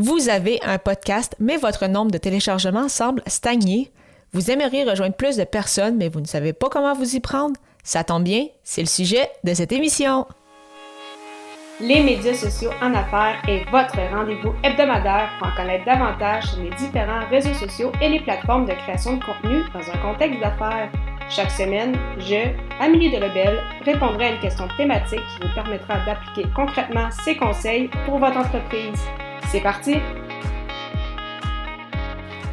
Vous avez un podcast, mais votre nombre de téléchargements semble stagner. Vous aimeriez rejoindre plus de personnes, mais vous ne savez pas comment vous y prendre? Ça tombe bien, c'est le sujet de cette émission. Les médias sociaux en affaires est votre rendez-vous hebdomadaire pour en connaître davantage sur les différents réseaux sociaux et les plateformes de création de contenu dans un contexte d'affaires. Chaque semaine, je, Amélie Delebel, répondrai à une question thématique qui vous permettra d'appliquer concrètement ces conseils pour votre entreprise. C'est parti!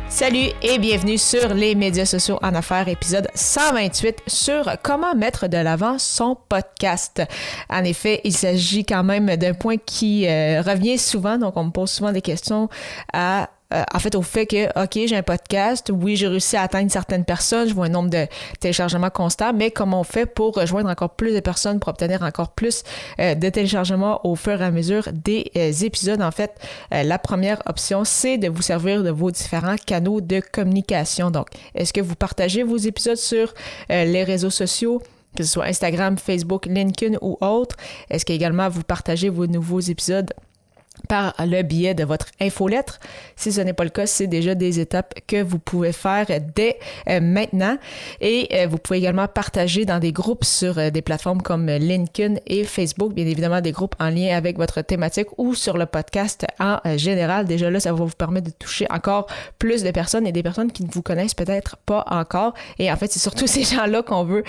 Salut et bienvenue sur les médias sociaux en affaires, épisode 128 sur comment mettre de l'avant son podcast. En effet, il s'agit quand même d'un point qui revient souvent, donc on me pose souvent des questions au fait que, OK, j'ai un podcast, oui, j'ai réussi à atteindre certaines personnes, je vois un nombre de téléchargements constant, mais comment on fait pour rejoindre encore plus de personnes, pour obtenir encore plus de téléchargements au fur et à mesure des épisodes? En fait, la première option, c'est de vous servir de vos différents canaux de communication. Donc, est-ce que vous partagez vos épisodes sur les réseaux sociaux, que ce soit Instagram, Facebook, LinkedIn ou autres? Est-ce qu'également vous partagez vos nouveaux épisodes par le biais de votre infolettre? Si ce n'est pas le cas, c'est déjà des étapes que vous pouvez faire dès maintenant. Et vous pouvez également partager dans des groupes sur des plateformes comme LinkedIn et Facebook, bien évidemment des groupes en lien avec votre thématique ou sur le podcast en général. Déjà là, ça va vous permettre de toucher encore plus de personnes et des personnes qui ne vous connaissent peut-être pas encore. Et en fait, c'est surtout ces gens-là qu'on veut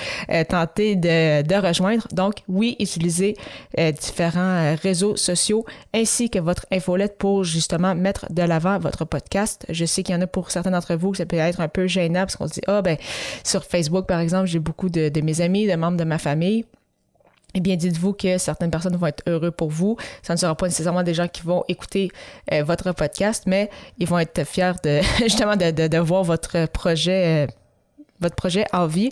tenter de rejoindre. Donc, oui, utilisez différents réseaux sociaux ainsi que votre infolette pour justement mettre de l'avant votre podcast. Je sais qu'il y en a pour certains d'entre vous que ça peut être un peu gênant parce qu'on se dit, sur Facebook, par exemple, j'ai beaucoup de mes amis, de membres de ma famille. Eh bien, dites-vous que certaines personnes vont être heureux pour vous. Ça ne sera pas nécessairement des gens qui vont écouter votre podcast, mais ils vont être fiers de voir votre projet en vie.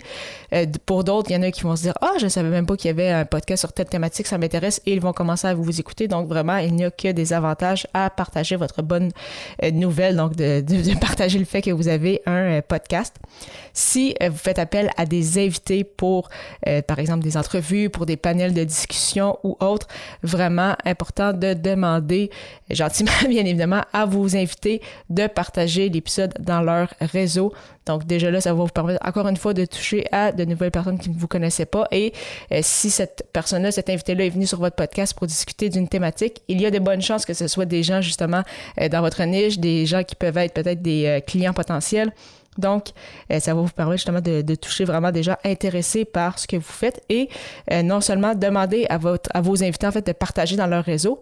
Pour d'autres, il y en a qui vont se dire « Ah, je ne savais même pas qu'il y avait un podcast sur telle thématique, ça m'intéresse » et ils vont commencer à vous écouter. Donc, vraiment, il n'y a que des avantages à partager votre bonne nouvelle, donc de partager le fait que vous avez un podcast. Si vous faites appel à des invités pour, par exemple, des entrevues, pour des panels de discussion ou autres, vraiment important de demander gentiment, bien évidemment, à vos invités de partager l'épisode dans leur réseau. Donc, déjà là, ça va vous permettre, encore une fois, de toucher à de nouvelles personnes qui ne vous connaissaient pas. Et si cette personne-là, cet invité-là est venu sur votre podcast pour discuter d'une thématique, il y a de bonnes chances que ce soit des gens, justement, dans votre niche, des gens qui peuvent être peut-être des clients potentiels. Donc, ça va vous permettre justement de toucher vraiment des gens intéressés par ce que vous faites et non seulement demander à vos invités, en fait, de partager dans leur réseau,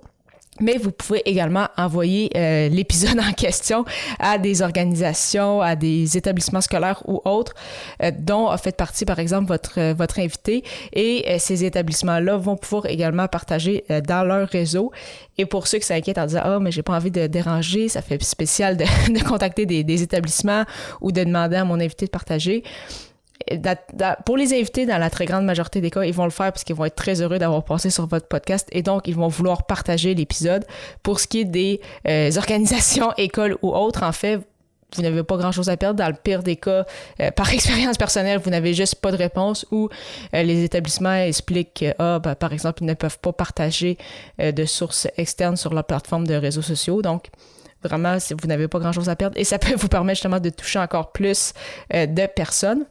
mais vous pouvez également envoyer l'épisode en question à des organisations, à des établissements scolaires ou autres dont a fait partie, par exemple, votre invité. Et ces établissements-là vont pouvoir également partager dans leur réseau. Et pour ceux qui s'inquiètent en disant « Ah, mais j'ai pas envie de déranger, ça fait spécial de contacter des établissements ou de demander à mon invité de partager », pour les invités, dans la très grande majorité des cas, ils vont le faire parce qu'ils vont être très heureux d'avoir passé sur votre podcast et donc ils vont vouloir partager l'épisode. Pour ce qui est des organisations, écoles ou autres, en fait, vous n'avez pas grand-chose à perdre. Dans le pire des cas, par expérience personnelle, vous n'avez juste pas de réponse ou les établissements expliquent que, par exemple, ils ne peuvent pas partager de sources externes sur leur plateforme de réseaux sociaux. Donc, vraiment, vous n'avez pas grand-chose à perdre et ça peut vous permettre justement de toucher encore plus de personnes.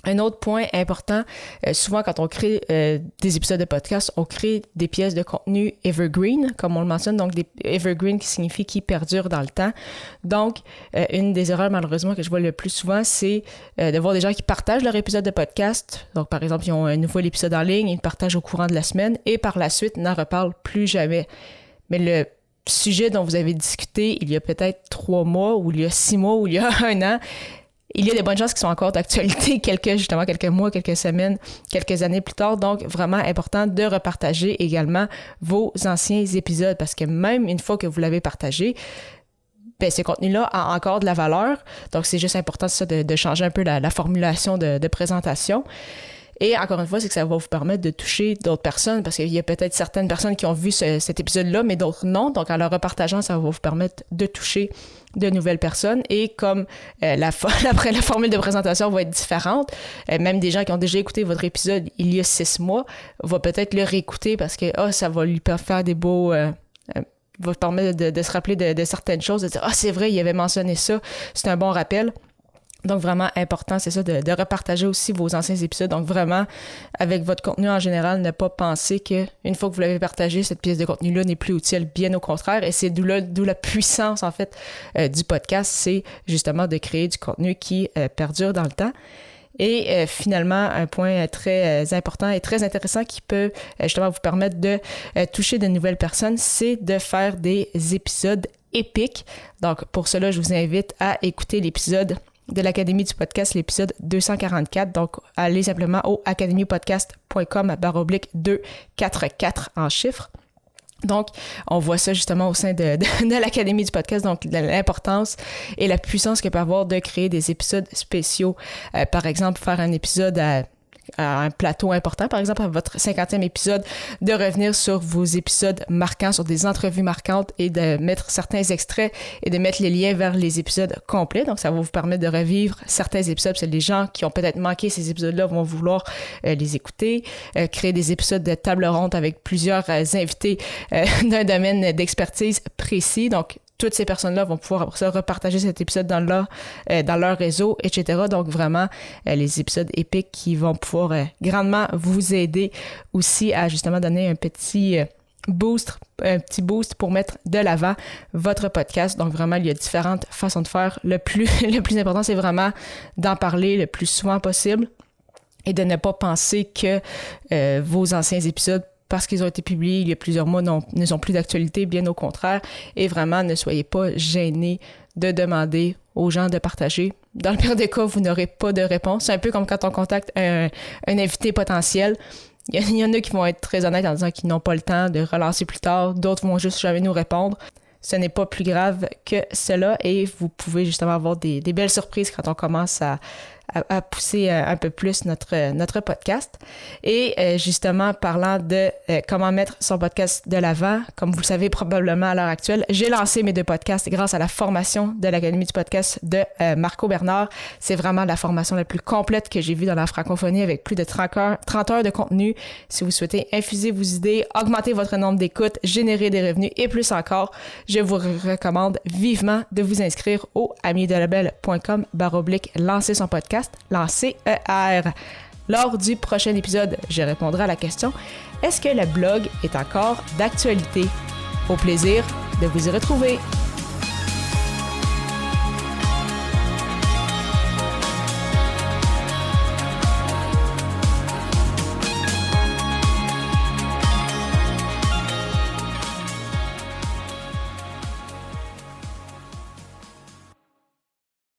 Un autre point important, souvent quand on crée des épisodes de podcast, on crée des pièces de contenu evergreen, comme on le mentionne, donc des evergreen qui signifie qui perdurent dans le temps. Donc, une des erreurs malheureusement que je vois le plus souvent, c'est de voir des gens qui partagent leur épisode de podcast. Donc, par exemple, ils ont un nouvel épisode en ligne, ils le partagent au courant de la semaine et par la suite, n'en reparlent plus jamais. Mais le sujet dont vous avez discuté il y a peut-être 3 mois ou il y a 6 mois ou il y a 1 an, il y a des bonnes chances qui sont encore d'actualité quelques mois, quelques semaines, quelques années plus tard. Donc, vraiment important de repartager également vos anciens épisodes parce que même une fois que vous l'avez partagé, ce contenu-là a encore de la valeur. Donc, c'est juste important ça, de changer un peu la formulation de présentation. Et encore une fois, c'est que ça va vous permettre de toucher d'autres personnes parce qu'il y a peut-être certaines personnes qui ont vu cet épisode-là, mais d'autres non. Donc, en le repartageant, ça va vous permettre de toucher de nouvelles personnes. Et comme la formule de présentation va être différente, même des gens qui ont déjà écouté votre épisode il y a 6 mois vont peut-être le réécouter parce que ça va lui faire des beaux vous permettre de se rappeler de certaines choses, de dire « Ah, c'est vrai, il avait mentionné ça, c'est un bon rappel ». Donc, vraiment important, c'est ça, de repartager aussi vos anciens épisodes. Donc, vraiment, avec votre contenu en général, ne pas penser qu'une fois que vous l'avez partagé, cette pièce de contenu-là n'est plus utile, bien au contraire. Et c'est d'où la puissance, en fait, du podcast, c'est justement de créer du contenu qui perdure dans le temps. Et finalement, un point très important et très intéressant qui peut justement vous permettre de toucher de nouvelles personnes, c'est de faire des épisodes épiques. Donc, pour cela, je vous invite à écouter l'épisode de l'Académie du podcast, l'épisode 244. Donc, allez simplement au academypodcast.com/244 en chiffres. Donc, on voit ça justement au sein de l'Académie du podcast, donc l'importance et la puissance que peut avoir de créer des épisodes spéciaux. Par exemple, faire un épisode à un plateau important, par exemple à votre 50e épisode, de revenir sur vos épisodes marquants, sur des entrevues marquantes et de mettre certains extraits et de mettre les liens vers les épisodes complets. Donc, ça va vous permettre de revivre certains épisodes. C'est les gens qui ont peut-être manqué ces épisodes-là vont vouloir les écouter. Créer des épisodes de table ronde avec plusieurs invités d'un domaine d'expertise précis. Donc, toutes ces personnes-là vont pouvoir après ça repartager cet épisode dans leur réseau, etc. Donc vraiment, les épisodes épiques qui vont pouvoir grandement vous aider aussi à justement donner un petit boost pour mettre de l'avant votre podcast. Donc vraiment, il y a différentes façons de faire. Le plus important, c'est vraiment d'en parler le plus souvent possible et de ne pas penser que vos anciens épisodes, parce qu'ils ont été publiés il y a plusieurs mois, ne sont plus d'actualité, bien au contraire. Et vraiment, ne soyez pas gênés de demander aux gens de partager. Dans le pire des cas, vous n'aurez pas de réponse. C'est un peu comme quand on contacte un invité potentiel. Il y en a qui vont être très honnêtes en disant qu'ils n'ont pas le temps de relancer plus tard. D'autres vont juste jamais nous répondre. Ce n'est pas plus grave que cela et vous pouvez justement avoir des belles surprises quand on commence à pousser un peu plus notre podcast. Et justement, parlant de comment mettre son podcast de l'avant, comme vous le savez probablement à l'heure actuelle, j'ai lancé mes 2 podcasts grâce à la formation de l'Académie du podcast de Marco Bernard. C'est vraiment la formation la plus complète que j'ai vue dans la francophonie avec plus de 30 heures de contenu. Si vous souhaitez infuser vos idées, augmenter votre nombre d'écoutes, générer des revenus et plus encore, je vous recommande vivement de vous inscrire au amiedelabel.com/lancer son podcast. Lancer ER. Lors du prochain épisode, je répondrai à la question: est-ce que le blog est encore d'actualité? Au plaisir de vous y retrouver.